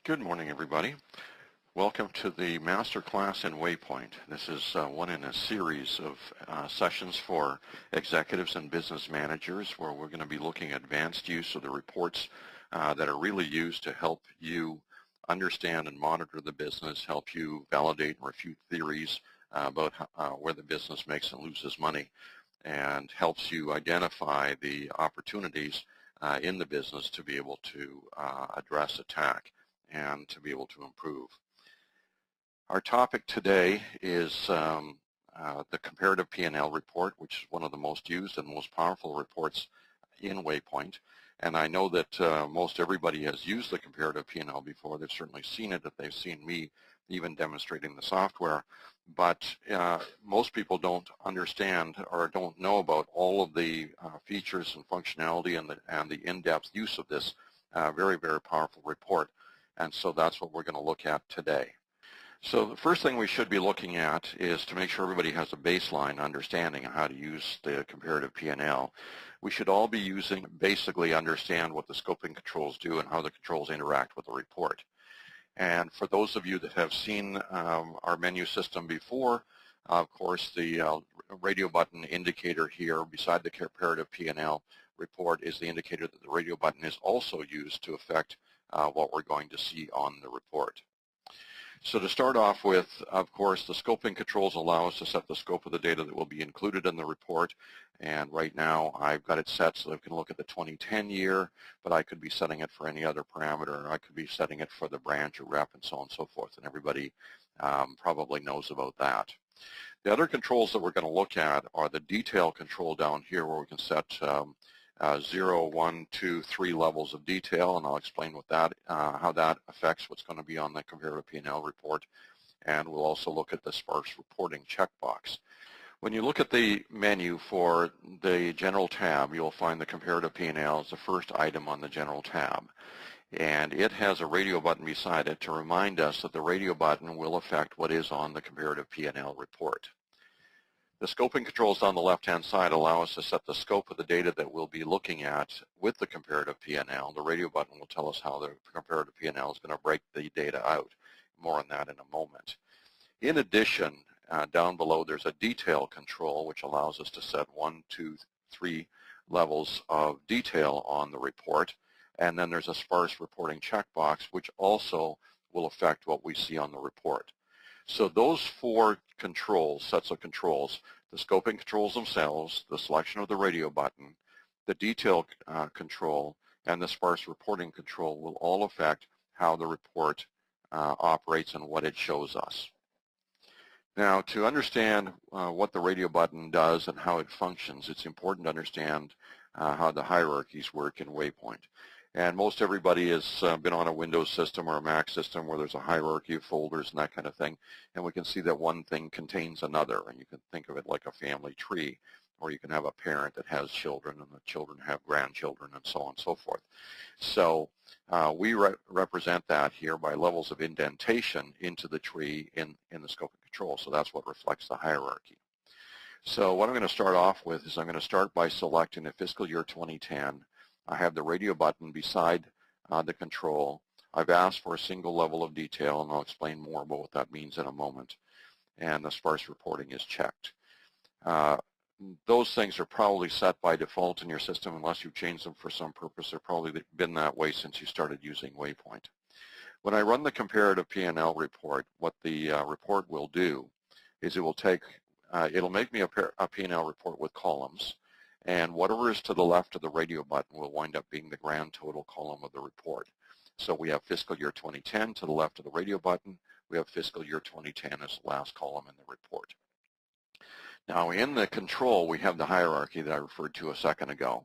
Good morning, everybody. Welcome to the master class in WayPoint. This is one in a series of sessions for executives and business managers where we're going to be looking at advanced use of the reports that are really used to help you understand and monitor the business, help you validate and refute theories about where the business makes and loses money, and helps you identify the opportunities in the business to be able to address attack and to be able to improve. Our topic today is the comparative P&L report, which is one of the most used and most powerful reports in WayPoint. And I know that most everybody has used the comparative P&L before. They've certainly seen it, if they've seen me even demonstrating the software. But most people don't understand or don't know about all of the features and functionality and the in-depth use of this very, very powerful report. And so that's what we're going to look at today. So the first thing we should be looking at is to make sure everybody has a baseline understanding of how to use the comparative P&L. We should all be basically understand what the scoping controls do and how the controls interact with the report. And for those of you that have seen our menu system before, of course, the radio button indicator here beside the comparative P&L report is the indicator that the radio button is also used to affect what we're going to see on the report. So to start off with, of course, the scoping controls allow us to set the scope of the data that will be included in the report. And right now I've got it set so that I can look at the 2010 year, but I could be setting it for any other parameter. I could be setting it for the branch or rep and so on and so forth. And everybody probably knows about that. The other controls that we're going to look at are the detail control down here where we can set 0, 1, 2, 3 levels of detail, and I'll explain what that, how that affects what's going to be on the comparative P&L report. And we'll also look at the sparse reporting checkbox. When you look at the menu for the general tab, you'll find the comparative P&L as the first item on the general tab. And it has a radio button beside it to remind us that the radio button will affect what is on the comparative P&L report. The scoping controls on the left-hand side allow us to set the scope of the data that we'll be looking at with the comparative P&L. The radio button will tell us how the comparative P&L is going to break the data out. More on that in a moment. In addition, down below there's a detail control which allows us to set 1, 2, 3 levels of detail on the report. And then there's a sparse reporting checkbox which also will affect what we see on the report. So those 4 controls, sets of controls, the scoping controls themselves, the selection of the radio button, the detail control, and the sparse reporting control will all affect how the report operates and what it shows us. Now, to understand what the radio button does and how it functions, it's important to understand how the hierarchies work in WayPoint. And most everybody has been on a Windows system or a Mac system where there's a hierarchy of folders and that kind of thing. And we can see that one thing contains another. And you can think of it like a family tree. Or you can have a parent that has children and the children have grandchildren and so on and so forth. So we represent that here by levels of indentation into the tree in the scope of control. So that's what reflects the hierarchy. So what I'm going to start off with is I'm going to start by selecting the fiscal year 2010. I have the radio button beside the control. I've asked for a single level of detail, and I'll explain more about what that means in a moment. And the sparse reporting is checked. Those things are probably set by default in your system unless you've changed them for some purpose. They've probably been that way since you started using WayPoint. When I run the comparative P&L report, what the report will do is it will it'll make me a P&L report with columns. And whatever is to the left of the radio button will wind up being the grand total column of the report. So we have fiscal year 2010 to the left of the radio button. We have fiscal year 2010 as the last column in the report. Now in the control, we have the hierarchy that I referred to a second ago.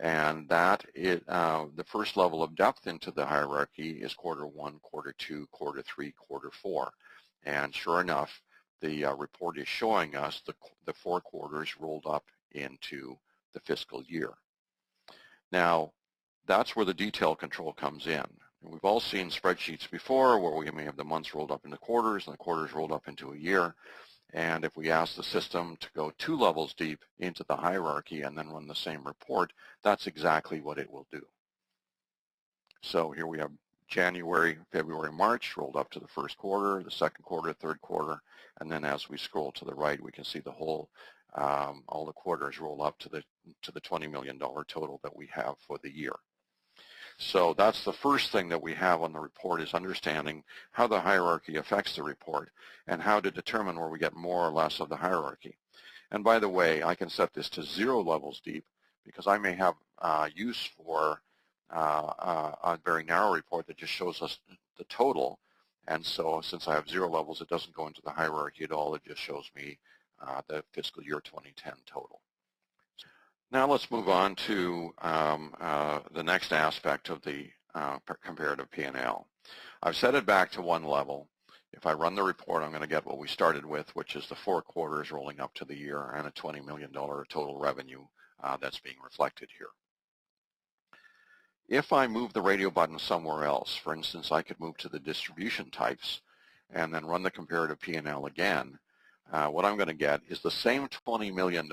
And that the first level of depth into the hierarchy is quarter 1, quarter 2, quarter 3, quarter 4. And sure enough, the report is showing us the 4 quarters rolled up into the fiscal year. Now, that's where the detail control comes in. And we've all seen spreadsheets before where we may have the months rolled up into quarters and the quarters rolled up into a year. And if we ask the system to go 2 levels deep into the hierarchy and then run the same report, that's exactly what it will do. So here we have January, February, March rolled up to the first quarter, the second quarter, third quarter, and then as we scroll to the right, we can see the whole, all the quarters roll up to the $20 million total that we have for the year. So that's the first thing that we have on the report, is understanding how the hierarchy affects the report and how to determine where we get more or less of the hierarchy. And by the way, I can set this to 0 levels deep because I may have use for a very narrow report that just shows us the total. And so since I have 0 levels, it doesn't go into the hierarchy at all. It just shows me the fiscal year 2010 total. Now let's move on to the next aspect of the comparative P&L. I've set it back to 1 level. If I run the report, I'm going to get what we started with, which is the 4 quarters rolling up to the year and a $20 million total revenue that's being reflected here. If I move the radio button somewhere else, for instance, I could move to the distribution types and then run the comparative P&L again, what I'm going to get is the same $20 million,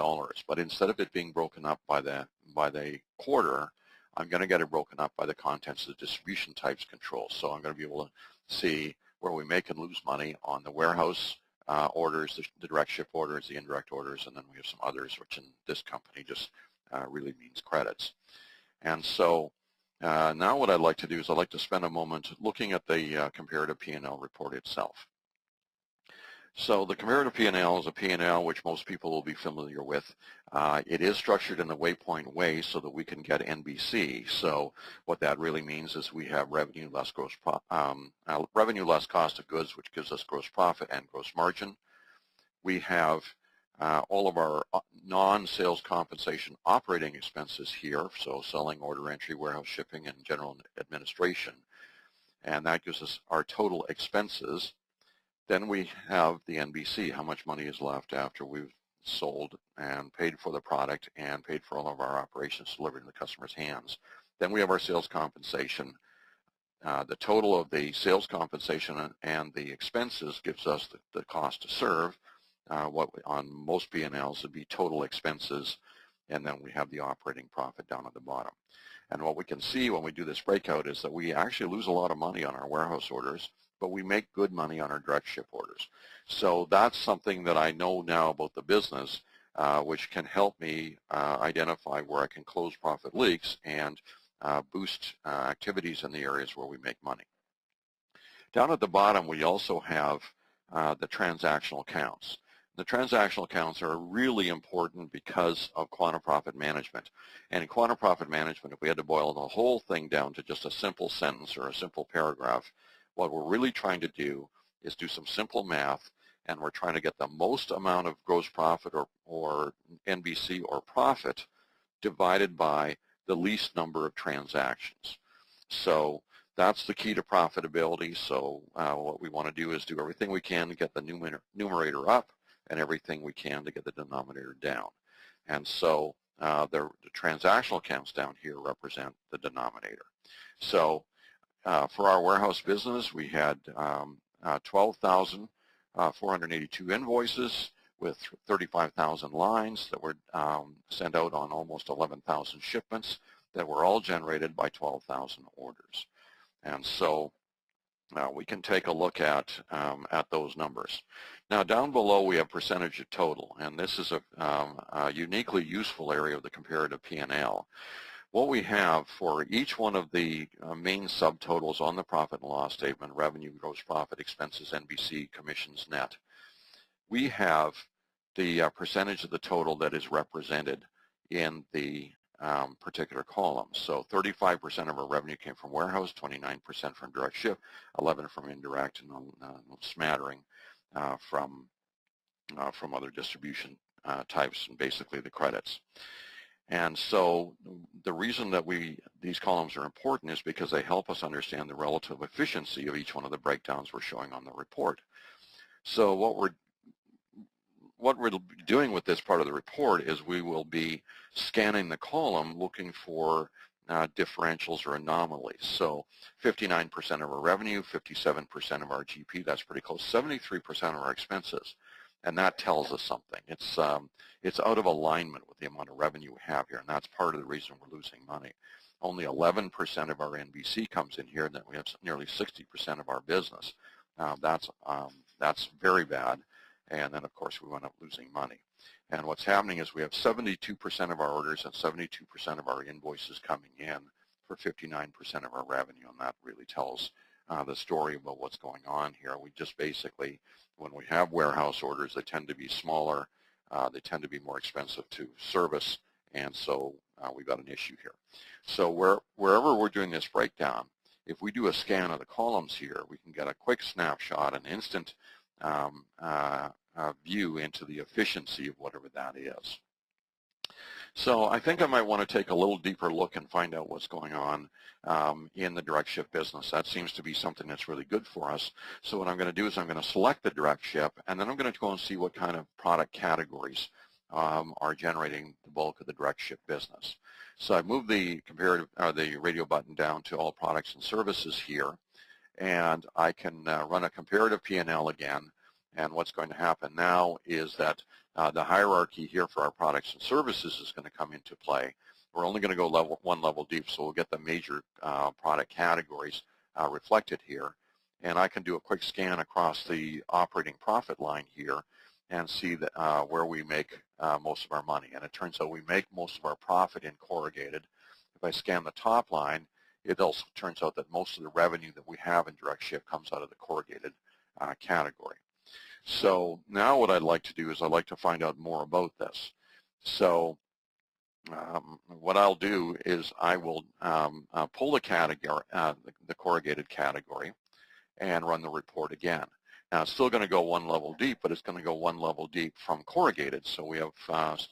but instead of it being broken up by the quarter, I'm going to get it broken up by the contents of the distribution types control. So I'm going to be able to see where we make and lose money on the warehouse orders, the direct ship orders, the indirect orders, and then we have some others, which in this company just really means credits. And so now what I'd like to do is I'd like to spend a moment looking at the comparative P&L report itself. So the comparative P&L is a P&L which most people will be familiar with. It is structured in the WayPoint way so that we can get NBC. So what that really means is we have revenue less revenue less cost of goods, which gives us gross profit and gross margin. We have all of our non-sales compensation operating expenses here, so selling, order entry, warehouse shipping, and general administration. And that gives us our total expenses. Then we have the NBC, how much money is left after we've sold and paid for the product and paid for all of our operations delivered in the customer's hands. Then we have our sales compensation. The total of the sales compensation and the expenses gives us the cost to serve. What on most P&Ls would be total expenses, and then we have the operating profit down at the bottom. And what we can see when we do this breakout is that we actually lose a lot of money on our warehouse orders, but we make good money on our direct ship orders. So that's something that I know now about the business, which can help me identify where I can close profit leaks and boost activities in the areas where we make money. Down at the bottom, we also have the transactional counts. The transactional counts are really important because of quantum profit management. And in quantum profit management, if we had to boil the whole thing down to just a simple sentence or a simple paragraph, what we're really trying to do is do some simple math, and we're trying to get the most amount of gross profit or NBC or profit divided by the least number of transactions. So that's the key to profitability. So what we want to do is do everything we can to get the numerator up and everything we can to get the denominator down. And so the transactional counts down here represent the denominator. So for our warehouse business, we had 12,482 invoices with 35,000 lines that were sent out on almost 11,000 shipments that were all generated by 12,000 orders. And so we can take a look at those numbers. Now down below we have percentage of total, and this is a uniquely useful area of the comparative P&L. What we have for each one of the main subtotals on the profit and loss statement, revenue, gross profit, expenses, NBC, commissions, net, we have the percentage of the total that is represented in the particular column. So 35% of our revenue came from warehouse, 29% from direct ship, 11% from indirect, and a smattering from other distribution types, and basically the credits. And so the reason that these columns are important is because they help us understand the relative efficiency of each one of the breakdowns we're showing on the report. So what we're doing with this part of the report is we will be scanning the column looking for differentials or anomalies. So 59% of our revenue, 57% of our GP, that's pretty close, 73% of our expenses. And that tells us something. It's out of alignment with the amount of revenue we have here, and that's part of the reason we're losing money. only 11% of our NBC comes in here, and then we have nearly 60% of our business. That's very bad, and then of course we wind up losing money. And what's happening is we have 72% of our orders and 72% of our invoices coming in for 59% of our revenue, and that really tells the story about what's going on here. We just basically, when we have warehouse orders, they tend to be smaller, they tend to be more expensive to service, and so we've got an issue here. So wherever we're doing this breakdown, if we do a scan of the columns here, we can get a quick snapshot, an instant view into the efficiency of whatever that is. So I think I might want to take a little deeper look and find out what's going on in the direct ship business. That seems to be something that's really good for us. So what I'm going to do is I'm going to select the direct ship, and then I'm going to go and see what kind of product categories are generating the bulk of the direct ship business. So I've moved the comparative, the radio button down to all products and services here, and I can run a comparative P&L again. And what's going to happen now is that the hierarchy here for our products and services is going to come into play. We're only going to go one level deep, so we'll get the major product categories reflected here. And I can do a quick scan across the operating profit line here and see that, where we make most of our money. And it turns out we make most of our profit in corrugated. If I scan the top line, it also turns out that most of the revenue that we have in direct ship comes out of the corrugated category. So now what I'd like to do is I'd like to find out more about this. So what I'll do is I will pull the category, the corrugated category, and run the report again. Now it's still going to go one level deep, but it's going to go one level deep from corrugated. So we have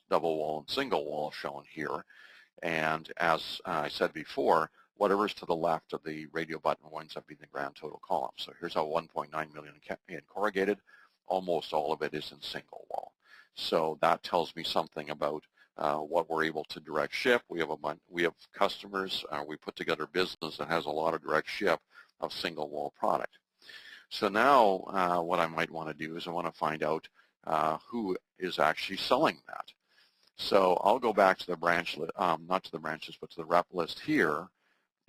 double wall and single wall shown here. And as I said before, whatever's to the left of the radio button winds up being the grand total column. So here's our 1.9 million in corrugated. Almost all of it is in single wall. So that tells me something about what we're able to direct ship. We have customers. We put together a business that has a lot of direct ship of single wall product. So now what I might want to do is I want to find out who is actually selling that. So I'll go back to the branch, not to the branches, but to the rep list here.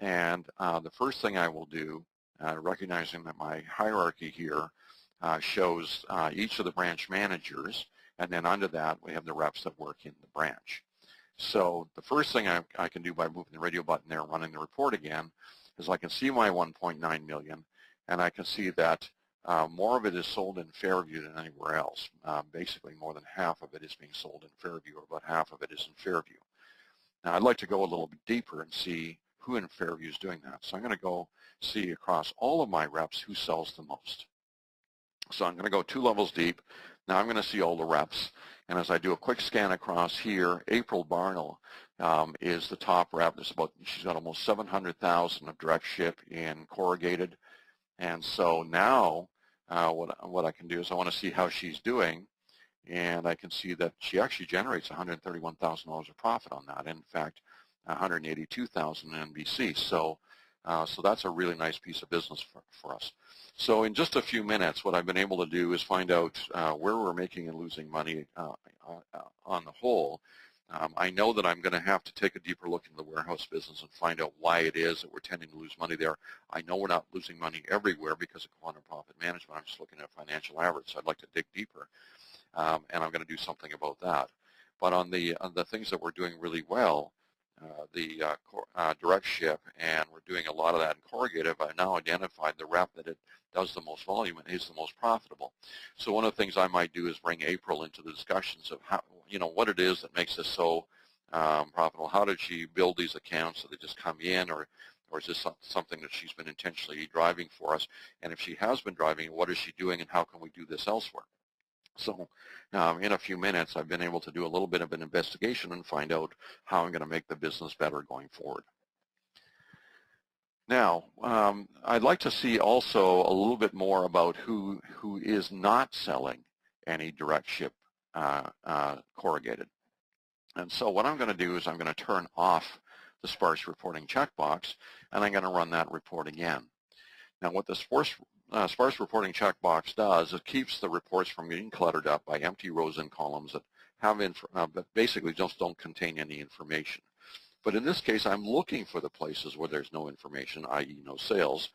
And the first thing I will do, recognizing that my hierarchy here shows each of the branch managers, and then under that we have the reps that work in the branch. So the first thing I can do by moving the radio button there and running the report again is I can see my 1.9 million, and I can see that more of it is sold in Fairview than anywhere else. Basically more than half of it is being sold in Fairview, or about half of it is in Fairview. Now I'd like to go a little bit deeper and see who in Fairview is doing that. So I'm going to go see across all of my reps who sells the most. So I'm going to go 2 levels deep. Now I'm going to see all the reps. And as I do a quick scan across here, April Barnell is the top rep. She's got almost 700,000 of direct ship in corrugated. And so now what I can do is I want to see how she's doing. And I can see that she actually generates $131,000 of profit on that. In fact, $182,000 in NBC. So that's a really nice piece of business for us. So in just a few minutes, what I've been able to do is find out where we're making and losing money on the whole. I know that I'm going to have to take a deeper look into the warehouse business and find out why it is that we're tending to lose money there. I know we're not losing money everywhere because of quantum profit management. I'm just looking at financial average, so I'd like to dig deeper, and I'm going to do something about that. But on the things that we're doing really well, the direct ship, and we're doing a lot of that in corrugated, I've now identified the rep that it does the most volume and is the most profitable. So one of the things I might do is bring April into the discussions of how, what it is that makes this so profitable. How did she build these accounts so they just come in, or is this something that she's been intentionally driving for us? And if she has been driving, what is she doing, and how can we do this elsewhere? So in a few minutes, I've been able to do a little bit of an investigation and find out how I'm going to make the business better going forward. Now, I'd like to see also a little bit more about who is not selling any direct ship corrugated. And so what I'm going to do is I'm going to turn off the sparse reporting checkbox, and I'm going to run that report again. Now, what the sparse reporting checkbox does, it keeps the reports from getting cluttered up by empty rows and columns that have that basically just don't contain any information. But in this case, I'm looking for the places where there's no information, i.e. no sales.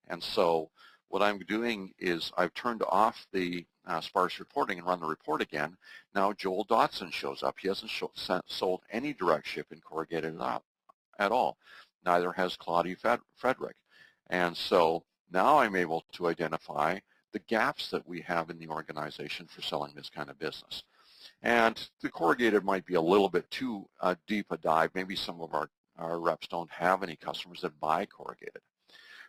And so what I'm doing is I've turned off the sparse reporting and run the report again. Now Joel Dotson shows up. He hasn't sold any direct ship in corrugated at all. Neither has Claudia Frederick. And so now I'm able to identify the gaps that we have in the organization for selling this kind of business. And the corrugated might be a little bit too deep a dive. Maybe some of our reps don't have any customers that buy corrugated.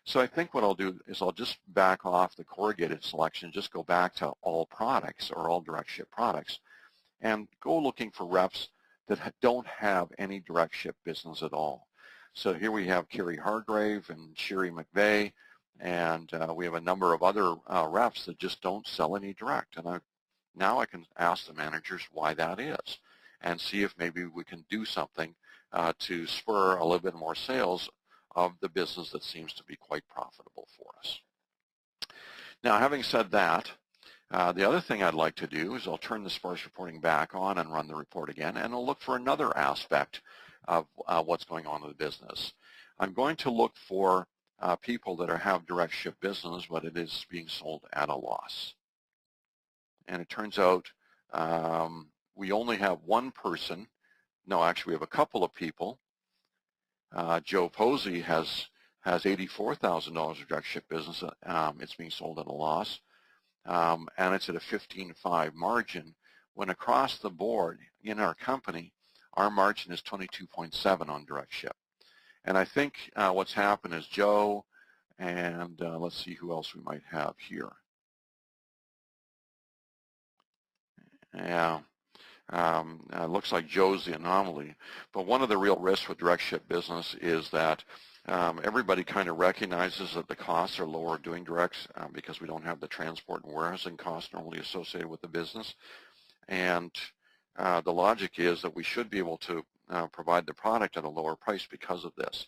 So I think what I'll do is I'll just back off the corrugated selection, just go back to all products or all direct ship products, and go looking for reps that don't have any direct ship business at all. So here we have Kerry Hargrave and Sherry McVeigh, and we have a number of other reps that just don't sell any direct. And now I can ask the managers why that is and see if maybe we can do something to spur a little bit more sales of the business that seems to be quite profitable for us. Now, having said that, the other thing I'd like to do is I'll turn the sparse reporting back on and run the report again, and I'll look for another aspect of what's going on in the business. I'm going to look for people that have direct ship business, but it is being sold at a loss. And it turns out we only have one person. No, actually we have a couple of people. Joe Posey has $84,000 of direct ship business. It's being sold at a loss, and it's at a 15.5 margin, when across the board in our company, our margin is 22.7 on direct ship. And I think what's happened is Joe, and let's see who else we might have here. Yeah. Looks like Joe's the anomaly, but one of the real risks with direct ship business is that everybody kind of recognizes that the costs are lower doing directs because we don't have the transport and warehousing costs normally associated with the business. And the logic is that we should be able to provide the product at a lower price because of this.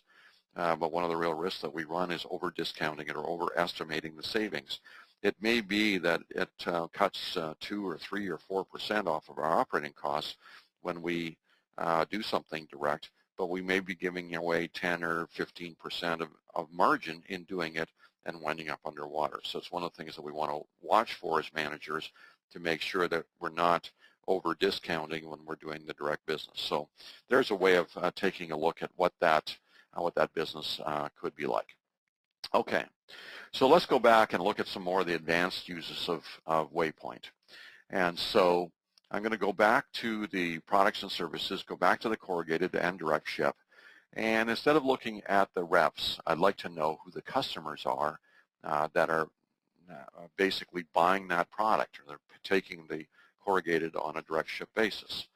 But one of the real risks that we run is over discounting it or overestimating the savings. It may be that it cuts 2 or 3 or 4% off of our operating costs when we do something direct, but we may be giving away 10 or 15% of margin in doing it and winding up underwater. So it's one of the things that we want to watch for as managers to make sure that we're not over discounting when we're doing the direct business. So there's a way of taking a look at what that business could be like. Okay. So let's go back and look at some more of the advanced uses of WayPoint. And so I'm going to go back to the products and services, go back to the corrugated and direct ship. And instead of looking at the reps, I'd like to know who the customers are that are basically buying that product, or they're taking the corrugated on a direct ship basis.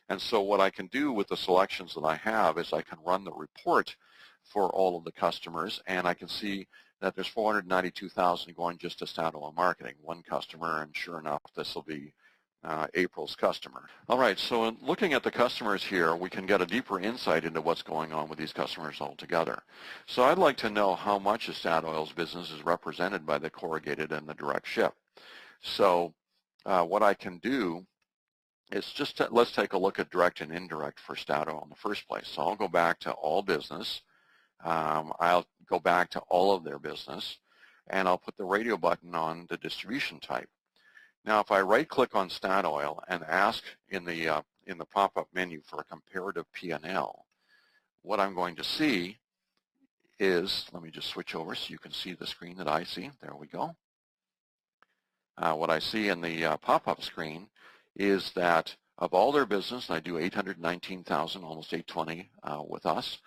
And so what I can do with the selections that I have is I can run the report for all of the customers, and I can see that there's 492,000 going just to Statoil Marketing, one customer, and sure enough, this will be April's customer. All right, so in looking at the customers here, we can get a deeper insight into what's going on with these customers altogether. So I'd like to know how much of Statoil's business is represented by the corrugated and the direct ship. So what I can do is just let's take a look at direct and indirect for Statoil in the first place. So I'll go back to all business. I'll go back to all of their business, and I'll put the radio button on the distribution type. Now, if I right-click on Statoil and ask in the pop-up menu for a comparative P&L, what I'm going to see is, let me just switch over so you can see the screen that I see. There we go. What I see in the pop-up screen is that of all their business, and I do 819,000, almost 820 with us,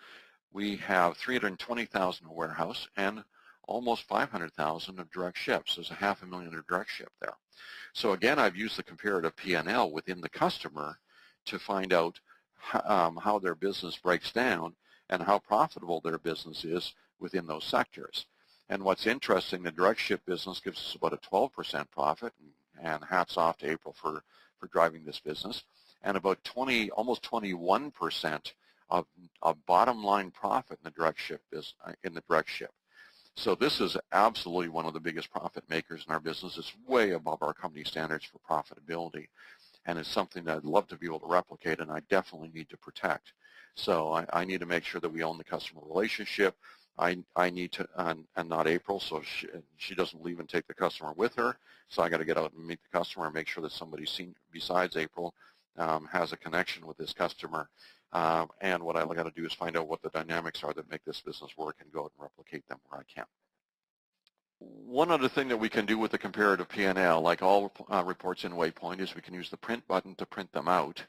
we have 320,000 of warehouse and almost 500,000 of direct ships. There's a $500,000 of direct ship there. So again, I've used the comparative P&L within the customer to find out how their business breaks down and how profitable their business is within those sectors. And what's interesting, the direct ship business gives us about a 12% profit, and hats off to April for driving this business, and about almost 21% of bottom line profit in the direct ship So this is absolutely one of the biggest profit makers in our business. It's way above our company standards for profitability, and it's something that I'd love to be able to replicate, and I definitely need to protect. So I need to make sure that we own the customer relationship. I need to, and not April, so she doesn't leave and take the customer with her. So I got to get out and meet the customer and make sure that somebody besides April has a connection with this customer. And what I got to do is find out what the dynamics are that make this business work and go out and replicate them where I can. One other thing that we can do with the comparative P&L, like all reports in WayPoint, is we can use the print button to print them out.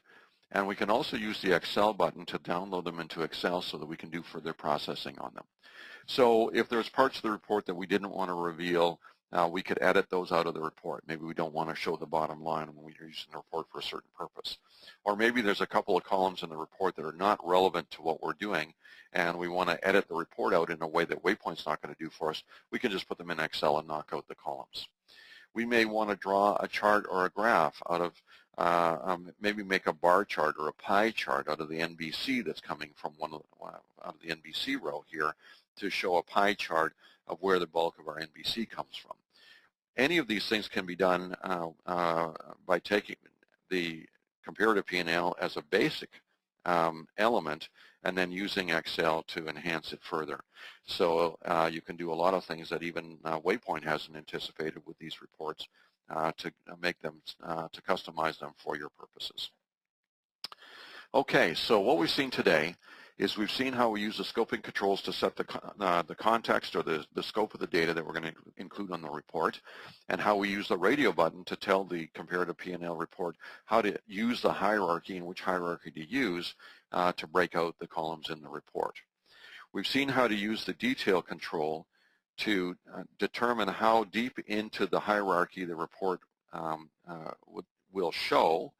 And we can also use the Excel button to download them into Excel so that we can do further processing on them. So if there's parts of the report that we didn't want to reveal, we could edit those out of the report. Maybe we don't want to show the bottom line when we're using the report for a certain purpose. Or maybe there's a couple of columns in the report that are not relevant to what we're doing, and we want to edit the report out in a way that WayPoint's not going to do for us. We can just put them in Excel and knock out the columns. We may want to draw a chart or a graph out of, maybe make a bar chart or a pie chart out of the NBC that's coming from out of the NBC row here to show a pie chart of where the bulk of our NBC comes from. Any of these things can be done by taking the comparative P&L as a basic element and then using Excel to enhance it further. So you can do a lot of things that even WayPoint hasn't anticipated with these reports to make them, to customize them for your purposes. Okay, so what we've seen today is we've seen how we use the scoping controls to set the context or the scope of the data that we're going to include on the report, and how we use the radio button to tell the comparative P&L report how to use the hierarchy and which hierarchy to use to break out the columns in the report. We've seen how to use the detail control to determine how deep into the hierarchy the report will show.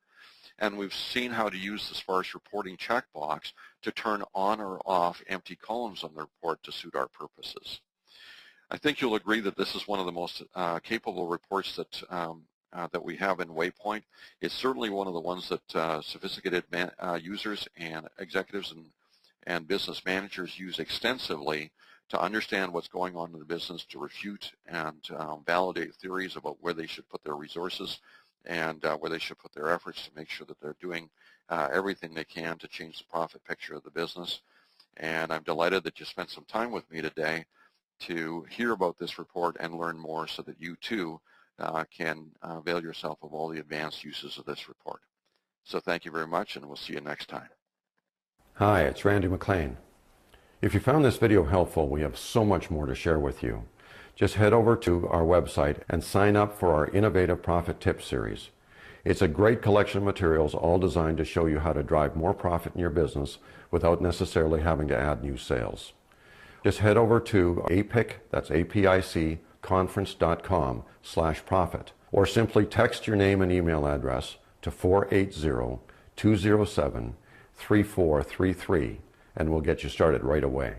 And we've seen how to use the sparse reporting checkbox to turn on or off empty columns on the report to suit our purposes. I think you'll agree that this is one of the most capable reports that we have in WayPoint. It's certainly one of the ones that sophisticated users and executives and business managers use extensively to understand what's going on in the business, to refute and validate theories about where they should put their resources and where they should put their efforts to make sure that they're doing everything they can to change the profit picture of the business. And I'm delighted that you spent some time with me today to hear about this report and learn more so that you too can avail yourself of all the advanced uses of this report. So thank you very much, and we'll see you next time. Hi, it's Randy McLean. If you found this video helpful, we have so much more to share with you. Just head over to our website and sign up for our Innovative Profit Tips series. It's a great collection of materials all designed to show you how to drive more profit in your business without necessarily having to add new sales. Just head over to APIC, that's APIC, conference.com/profit, or simply text your name and email address to 480-207-3433 and we'll get you started right away.